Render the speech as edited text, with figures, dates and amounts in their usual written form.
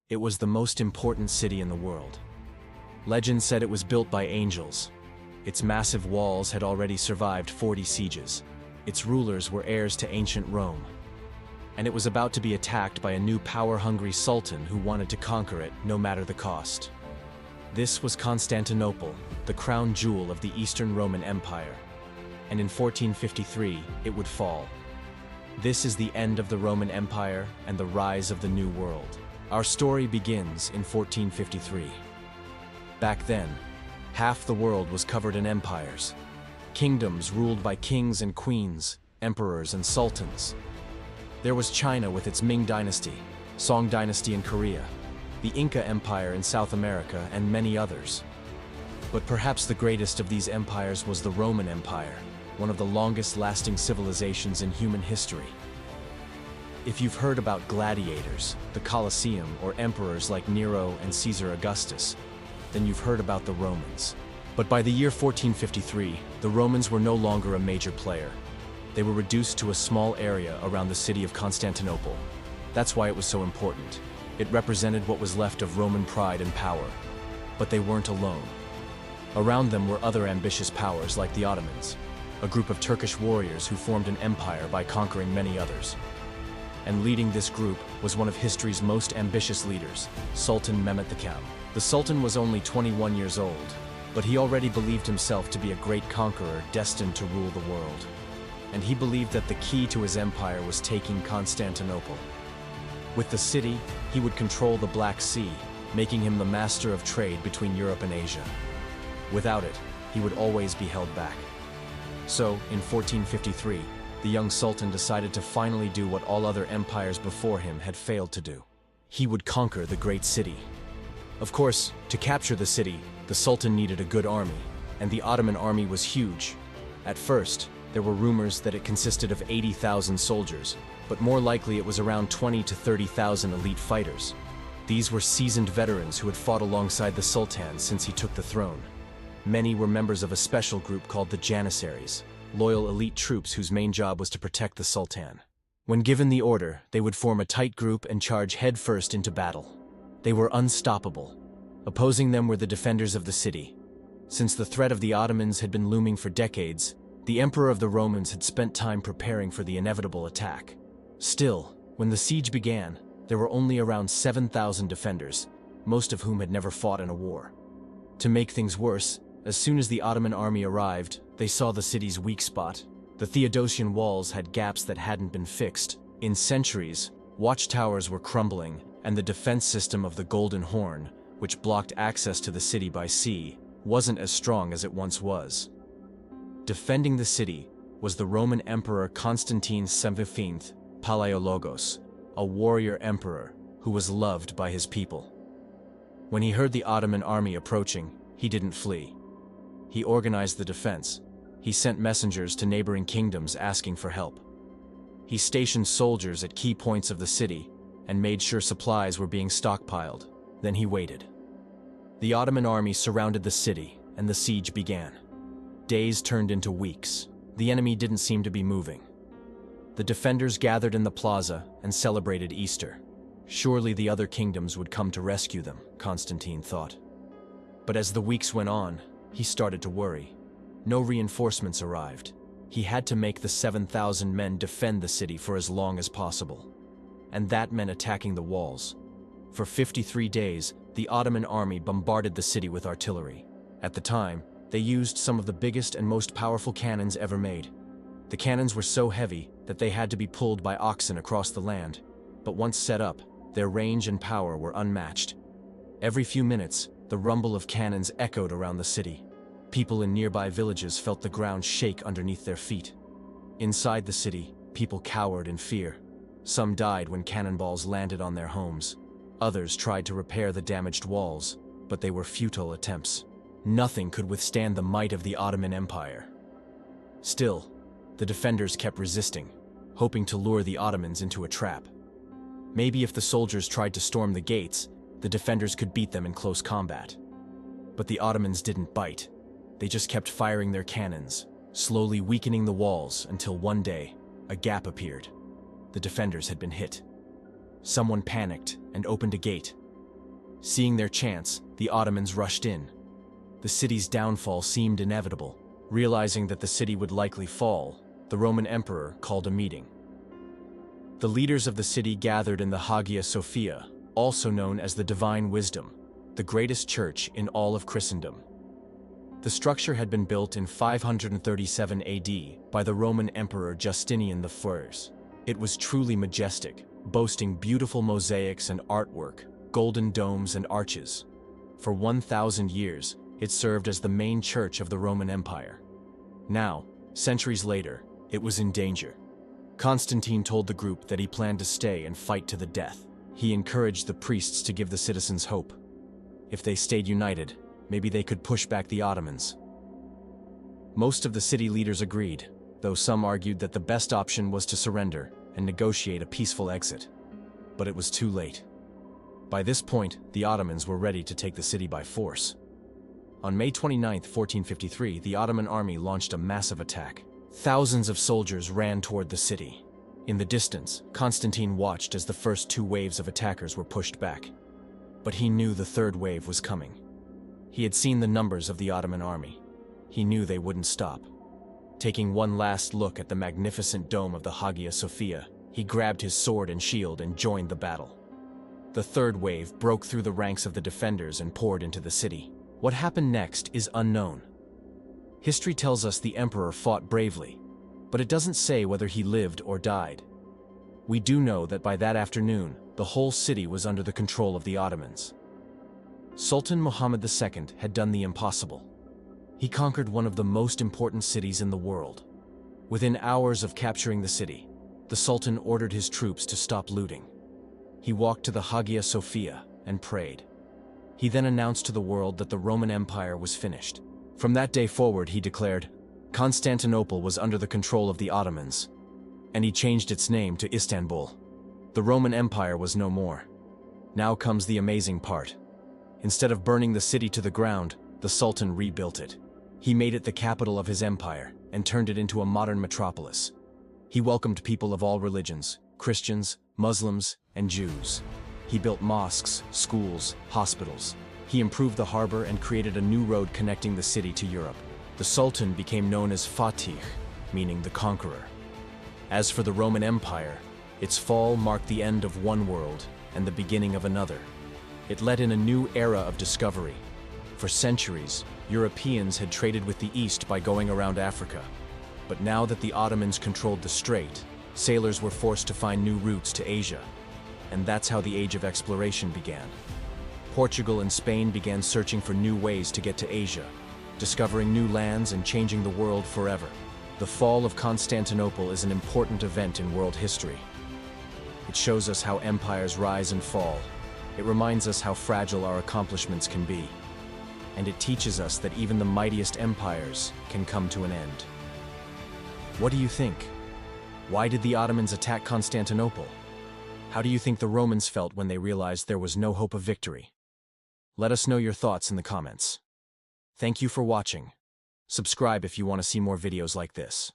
It was the most important city in the world. Legend said it was built by angels. Its massive walls had already survived 40 sieges. Its rulers were heirs to ancient Rome. And it was about to be attacked by a new power-hungry sultan who wanted to conquer it no matter the cost. This was Constantinople, the crown jewel of the Eastern Roman Empire. And in 1453, it would fall. This is the end of the Roman Empire and the rise of the New World. Our story begins in 1453. Back then, half the world was covered in empires. Kingdoms ruled by kings and queens, emperors and sultans. There was China with its Ming dynasty, Song dynasty in Korea, the Inca Empire in South America, and many others. But perhaps the greatest of these empires was the Roman Empire, one of the longest-lasting civilizations in human history. If you've heard about gladiators, the Colosseum, or emperors like Nero and Caesar Augustus, then you've heard about the Romans. But by the year 1453, the Romans were no longer a major player. They were reduced to a small area around the city of Constantinople. That's why it was so important. It represented what was left of Roman pride and power. But they weren't alone. Around them were other ambitious powers like the Ottomans, a group of Turkish warriors who formed an empire by conquering many others. And leading this group was one of history's most ambitious leaders, Sultan Mehmed II. The Sultan was only 21 years old, but he already believed himself to be a great conqueror destined to rule the world. And he believed that the key to his empire was taking Constantinople. With the city, he would control the Black Sea, making him the master of trade between Europe and Asia. Without it, he would always be held back. So, in 1453, the young Sultan decided to finally do what all other empires before him had failed to do. He would conquer the great city. Of course, to capture the city, the Sultan needed a good army, and the Ottoman army was huge. At first, there were rumors that it consisted of 80,000 soldiers, but more likely it was around 20 to 30,000 elite fighters. These were seasoned veterans who had fought alongside the Sultan since he took the throne. Many were members of a special group called the Janissaries, loyal elite troops whose main job was to protect the Sultan. When given the order, they would form a tight group and charge headfirst into battle. They were unstoppable. Opposing them were the defenders of the city. Since the threat of the Ottomans had been looming for decades, the Emperor of the Romans had spent time preparing for the inevitable attack. Still, when the siege began, there were only around 7,000 defenders, most of whom had never fought in a war. To make things worse, as soon as the Ottoman army arrived, they saw the city's weak spot. The Theodosian walls had gaps that hadn't been fixed. In centuries, watchtowers were crumbling, and the defense system of the Golden Horn, which blocked access to the city by sea, wasn't as strong as it once was. Defending the city was the Roman Emperor Constantine XVII Palaiologos, a warrior emperor who was loved by his people. When he heard the Ottoman army approaching, he didn't flee. He organized the defense. He sent messengers to neighboring kingdoms asking for help. He stationed soldiers at key points of the city and made sure supplies were being stockpiled. Then he waited. The Ottoman army surrounded the city, and the siege began. Days turned into weeks. The enemy didn't seem to be moving. The defenders gathered in the plaza and celebrated Easter. Surely the other kingdoms would come to rescue them, Constantine thought. But as the weeks went on, he started to worry. No reinforcements arrived. He had to make the 7,000 men defend the city for as long as possible. And that meant attacking the walls. For 53 days, the Ottoman army bombarded the city with artillery. At the time, they used some of the biggest and most powerful cannons ever made. The cannons were so heavy that they had to be pulled by oxen across the land. But once set up, their range and power were unmatched. Every few minutes, the rumble of cannons echoed around the city. People in nearby villages felt the ground shake underneath their feet. Inside the city, people cowered in fear. Some died when cannonballs landed on their homes. Others tried to repair the damaged walls, but they were futile attempts. Nothing could withstand the might of the Ottoman Empire. Still, the defenders kept resisting, hoping to lure the Ottomans into a trap. Maybe if the soldiers tried to storm the gates, the defenders could beat them in close combat. But the Ottomans didn't bite. They just kept firing their cannons, slowly weakening the walls until one day, a gap appeared. The defenders had been hit. Someone panicked and opened a gate, Seeing their chance, the Ottomans rushed in. The city's downfall seemed inevitable. Realizing that the city would likely fall, the Roman emperor called a meeting. The leaders of the city gathered in the Hagia Sophia, also known as the Divine Wisdom, the greatest church in all of Christendom. The structure had been built in 537 AD by the Roman Emperor Justinian I. It was truly majestic, boasting beautiful mosaics and artwork, golden domes and arches. For 1,000 years, it served as the main church of the Roman Empire. Now, centuries later, it was in danger. Constantine told the group that he planned to stay and fight to the death. He encouraged the priests to give the citizens hope. If they stayed united, maybe they could push back the Ottomans. Most of the city leaders agreed, though some argued that the best option was to surrender and negotiate a peaceful exit. But it was too late. By this point, the Ottomans were ready to take the city by force. On May 29, 1453, the Ottoman army launched a massive attack. Thousands of soldiers ran toward the city. In the distance, Constantine watched as the first two waves of attackers were pushed back. But he knew the third wave was coming. He had seen the numbers of the Ottoman army. He knew they wouldn't stop. Taking one last look at the magnificent dome of the Hagia Sophia, he grabbed his sword and shield and joined the battle. The third wave broke through the ranks of the defenders and poured into the city. What happened next is unknown. History tells us the emperor fought bravely, but it doesn't say whether he lived or died. We do know that by that afternoon, the whole city was under the control of the Ottomans. Sultan Mehmed II had done the impossible. He conquered one of the most important cities in the world. Within hours of capturing the city, the Sultan ordered his troops to stop looting. He walked to the Hagia Sophia and prayed. He then announced to the world that the Roman Empire was finished. From that day forward, he declared, Constantinople was under the control of the Ottomans, and he changed its name to Istanbul. The Roman Empire was no more. Now comes the amazing part. Instead of burning the city to the ground, the Sultan rebuilt it. He made it the capital of his empire and turned it into a modern metropolis. He welcomed people of all religions, Christians, Muslims, and Jews. He built mosques, schools, hospitals. He improved the harbor and created a new road connecting the city to Europe. The Sultan became known as Fatih, meaning the conqueror. As for the Roman Empire, its fall marked the end of one world and the beginning of another. It led in a new era of discovery. For centuries, Europeans had traded with the East by going around Africa. But now that the Ottomans controlled the strait, sailors were forced to find new routes to Asia. And that's how the age of exploration began. Portugal and Spain began searching for new ways to get to Asia, discovering new lands and changing the world forever. The fall of Constantinople is an important event in world history. It shows us how empires rise and fall. It reminds us how fragile our accomplishments can be. And it teaches us that even the mightiest empires can come to an end. What do you think? Why did the Ottomans attack Constantinople? How do you think the Romans felt when they realized there was no hope of victory? Let us know your thoughts in the comments. Thank you for watching. Subscribe if you want to see more videos like this.